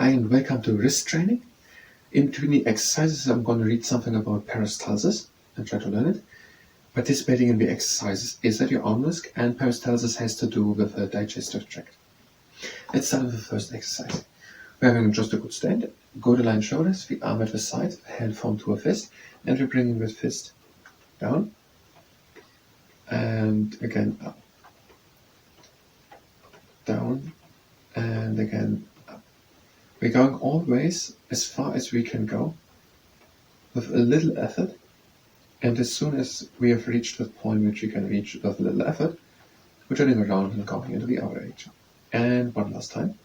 Hi and welcome to wrist training. In between the exercises I'm going to read something about peristalsis and try to learn it. Participating in the exercises is at your own risk, and peristalsis has to do with the digestive tract. Let's start with the first exercise. We're having just a good stand. Go to line shoulders, the arm at the side, hand formed to a fist, and we're bringing the fist down and again up. Down and again up. We're going always as far as we can go with a little effort, and as soon as we have reached the point which we can reach with a little effort, we're turning around and going into the other direction. And one last time.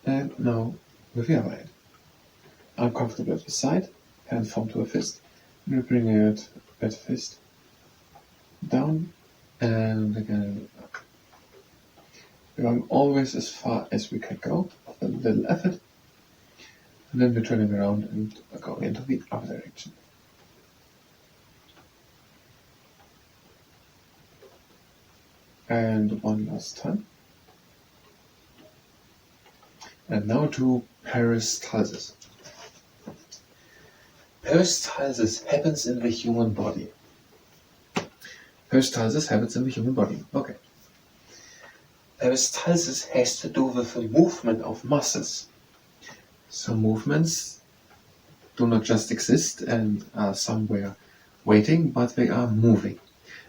And now with the other hand. I'm comfortable at the side, hand formed to a fist, and we bring it that fist down and again up. We're going always as far as we can go with a little effort, and then we're turning around and going into the other direction. And one last time. And now to peristalsis. Peristalsis happens in the human body. Peristalsis happens in the human body. Okay. Peristalsis has to do with the movement of muscles. So movements do not just exist and are somewhere waiting, but they are moving.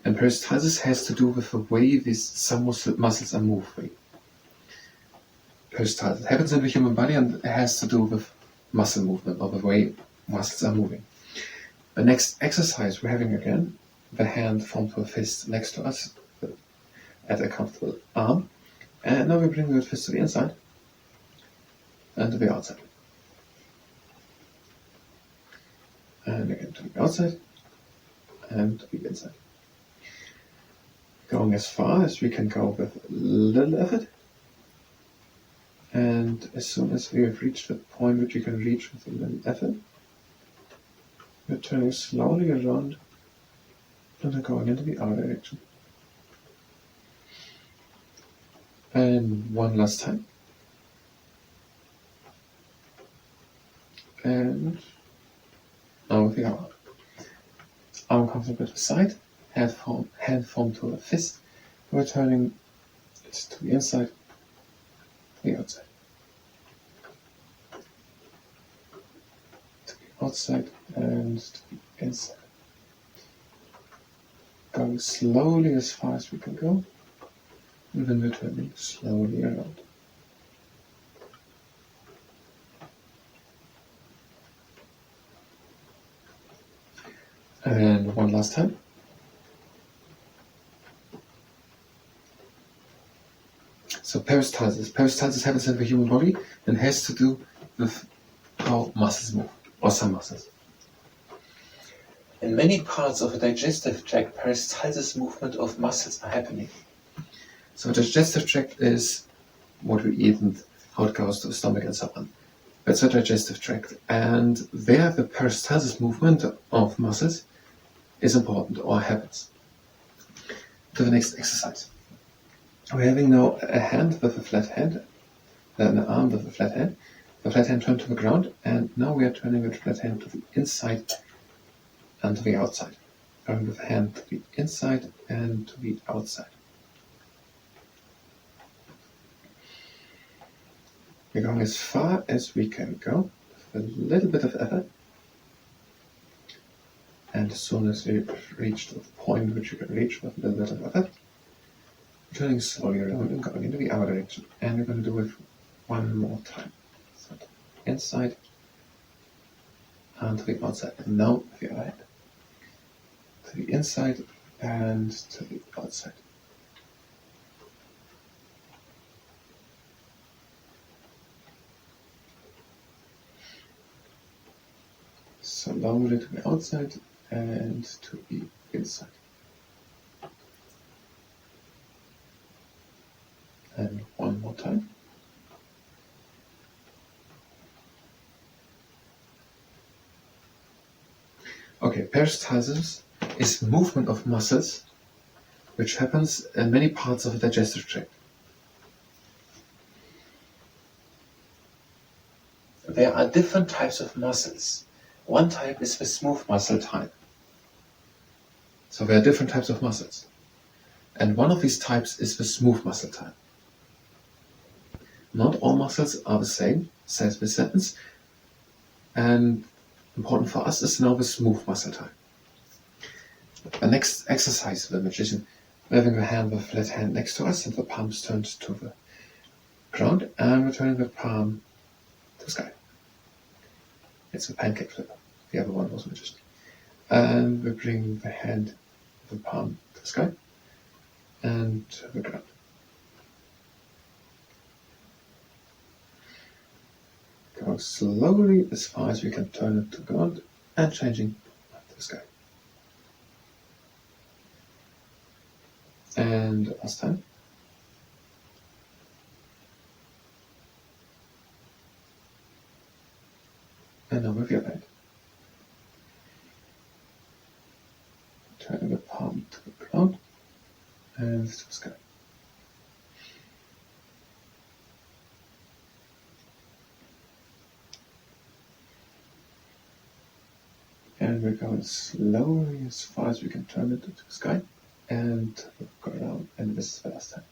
And peristalsis has to do with the way some muscles are moving. Peristalsis happens in the human body and has to do with muscle movement, or the way muscles are moving. The next exercise we're having again, the hand formed to a fist next to us at a comfortable arm. And now we bring the fist to the inside and to the outside. And again to the outside and to the inside. Going as far as we can go with a little effort. And as soon as we have reached the point which we can reach with a little effort, we're turning slowly around and then going into the other direction. And one last time. And now with the other. Arm comfortable at the side, hand formed to a fist. We're turning it to the inside, to the outside. To the outside and to the inside. Going slowly as far as we can go, and then we're turning slowly around. And one last time. So peristalsis. Peristalsis happens in the human body and has to do with how muscles move, or some muscles. In many parts of the digestive tract, peristalsis movement of muscles are happening. So the digestive tract is what we eat and how it goes to the stomach and so on. That's the digestive tract. And there the peristalsis movement of muscles is important, or happens. To the next exercise. We're having now a hand with a flat hand, then an arm with a flat hand. The flat hand turned to the ground, and now we are turning the flat hand to the inside and to the outside. Going with the hand to the inside and to the outside. We're going as far as we can go with a little bit of effort. And as soon as we reach the point which you can reach with a little bit of effort, we're turning slowly around and going into the other direction. And we're going to do it one more time. So to the inside and to the outside. And now with the other hand. To the inside and to the outside. Slowly to the outside and to the inside. And one more time. Okay, peristalsis is movement of muscles which happens in many parts of the digestive tract. there are different types of muscles. One type is the smooth muscle type. So there are different types of muscles. And one of these types is the smooth muscle type. Not all muscles are the same, says this sentence. And important for us is now the smooth muscle type. The next exercise, the magician, having the hand, the flat hand next to us, and the palms turned to the ground, and we're turning the palm to the sky. It's the pancake flipper. The other one was magician. And we bring the hand, the palm to the sky, and to the ground. Go slowly as far as we can turn it to the ground, and changing to the sky. And last time. And now with your hand. Turning the palm to the ground and to the sky. And we're going slowly as far as we can turn it to the sky and go around, and this is the last time.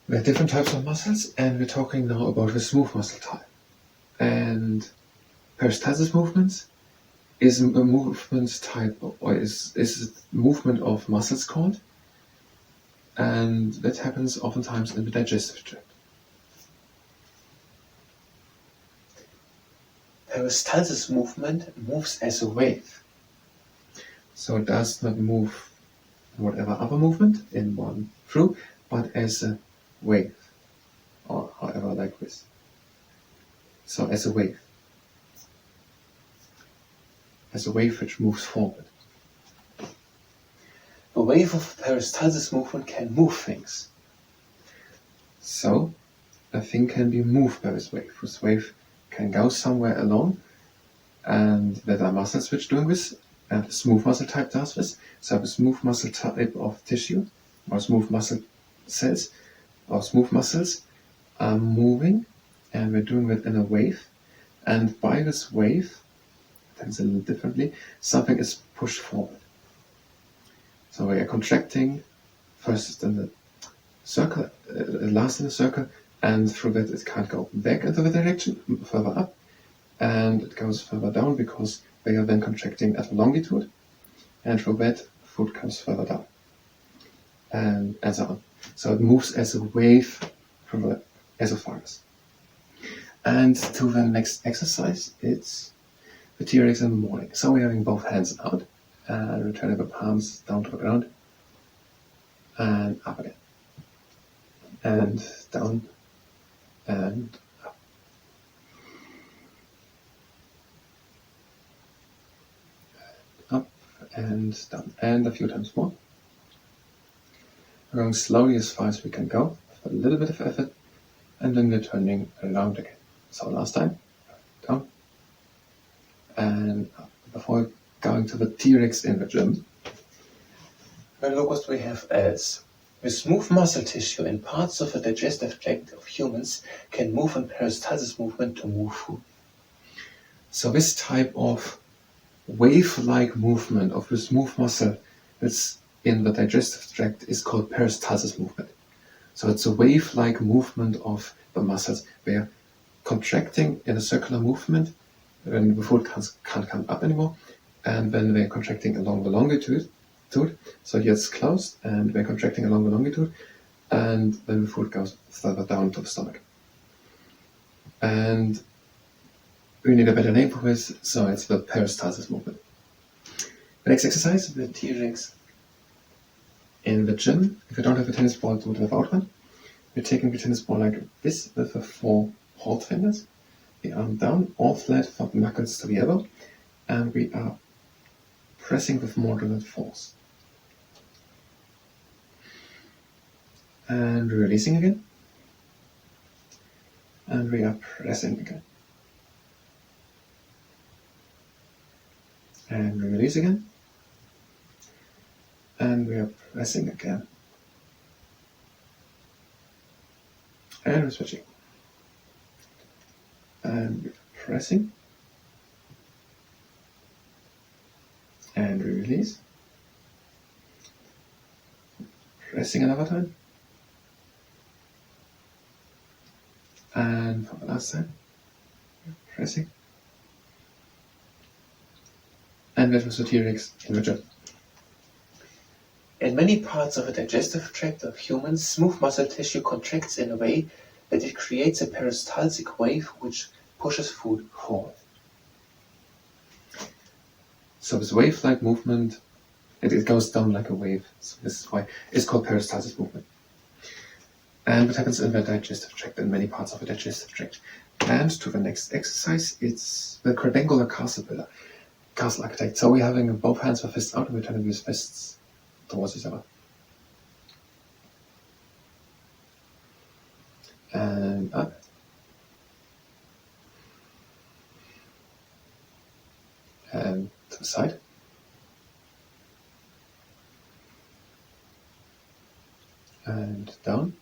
We have different types of muscles, and we're talking now about the smooth muscle type. And peristalsis movements is a movement type, or is a movement of muscles called, and that happens oftentimes in the digestive tract. Peristalsis movement moves as a wave. So it does not move whatever other movement in one through, but as a wave, or however like this. So as a wave. As a wave which moves forward. A wave of peristalsis movement can move things. So a thing can be moved by this wave. This wave can go somewhere along, and there are muscles which do this, and the smooth muscle type does this. So the smooth muscle type of tissue, or smooth muscle cells, or smooth muscles are moving, and we're doing it in a wave, and by this wave, happens a little differently, something is pushed forward. So we are contracting first in the circle, last in the circle, and through that it can't go back into the direction, further up, and it goes further down because they are then contracting at a longitude, and through that food comes further down, and so on. So it moves as a wave from the esophagus. And to the next exercise, it's the T-Rex in the morning. So we're having both hands out, and returning the palms down to the ground, and up again, and down, and up. Up and down, and a few times more. We're going slowly as far as we can go, with a little bit of effort, and then we're turning around again. So last time, down, and up. Before going to the T-Rex in the gym, the locus we have as the smooth muscle tissue in parts of the digestive tract of humans can move in peristalsis movement to move food. So this type of wave-like movement of the smooth muscle that's in the digestive tract is called peristalsis movement. So it's a wave-like movement of the muscles. They're contracting in a circular movement when the food can't come up anymore, and then they're contracting along the longitude. So here it's closed, and we're contracting along the longitude, and then the food goes further down to the stomach. And we need a better name for this, so it's the peristalsis movement. The next exercise, the T-Rex in the gym. If you don't have a tennis ball, do it without one. We're taking the tennis ball like this with the 4 hold fingers, the arm down, all flat from the knuckles to the elbow, and we are pressing with moderate force. And releasing again. And we are pressing again. And we release again. And we are pressing again. And we're switching. And we're pressing. And we release. Pressing another time. And for the last time, pressing. And that was the T-Rex imager. In many parts of the digestive tract of humans, smooth muscle tissue contracts in a way that it creates a peristaltic wave which pushes food forward. So this wave-like movement, it goes down like a wave. So this is why it's called peristalsis movement. And what happens in the digestive tract, in many parts of the digestive tract. And to the next exercise, it's the quadrangular castle builder, castle architect. So we're having both hands with fists out, and we're trying to use fists towards each other. And up. And to the side. And down.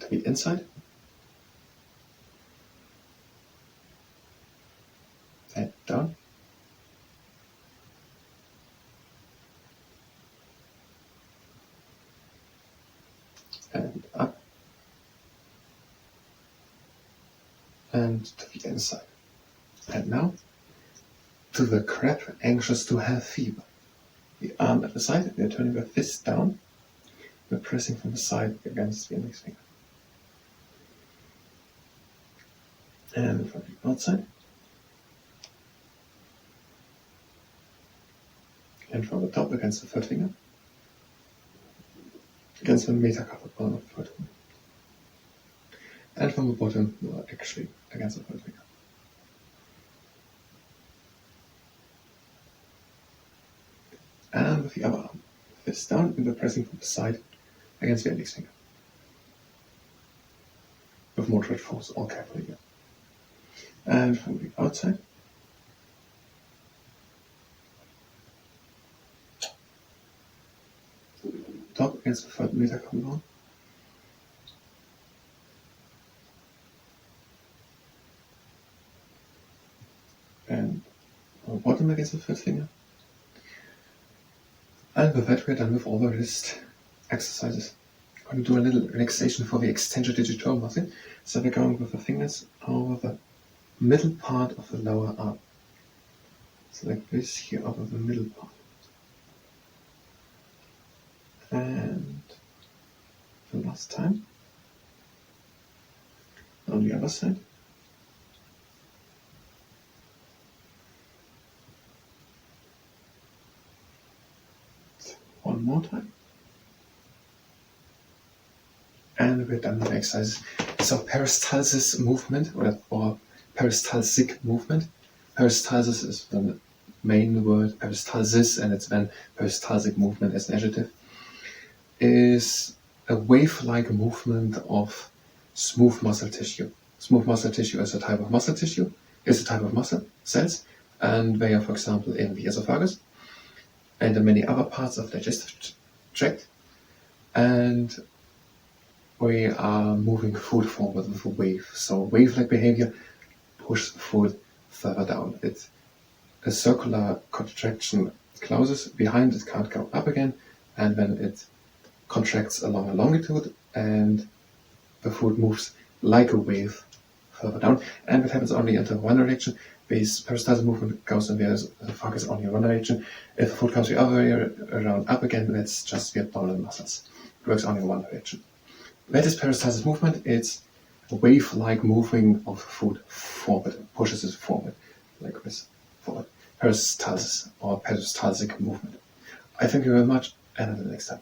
To the inside. And down. And up. And to the inside. And now to the crab anxious to have fever. The arm at the side, we are turning the fist down. We're pressing from the side against the index finger. And from the outside. And from the top against the third finger. Against the metacarpal bone of the third finger. And from the bottom, well, actually against the third finger. And with the other arm, fist down, and we're pressing from the side against the index finger. With moderate force, all carefully here. And from the outside, top against the third metacarpal bone. And on the bottom against the third finger. And with that, we're done with all the wrist exercises. I'm going to do a little relaxation for the extensor digitorum muscle. So we're going with the fingers over the middle part of the lower arm. So like this here over the middle part. And the last time. On the other side. One more time. And we're done with the exercise. So peristalsis movement, or peristalsic movement. Peristalsis is the main word, peristalsis, and it's then peristalsic movement as an adjective, is a wave-like movement of smooth muscle tissue. Smooth muscle tissue is a type of muscle tissue, is a type of muscle cells, and they are, for example, in the esophagus and in many other parts of the digestive tract. And we are moving food forward with a wave. So wave-like behavior pushes food further down. It's a circular contraction closes, behind it can't go up again, and then it contracts along a longitude, and the food moves like a wave further down. And it happens only into one direction. This peristalsis movement goes in the focus only in one direction. If the food comes the other way around up again, that's just the abdominal muscles. It works only in one direction. That is peristalsis movement. It's a wave-like moving of food forward. It pushes it forward, like this, forward. Peristalsis or peristalsic movement. I thank you very much, and until next time.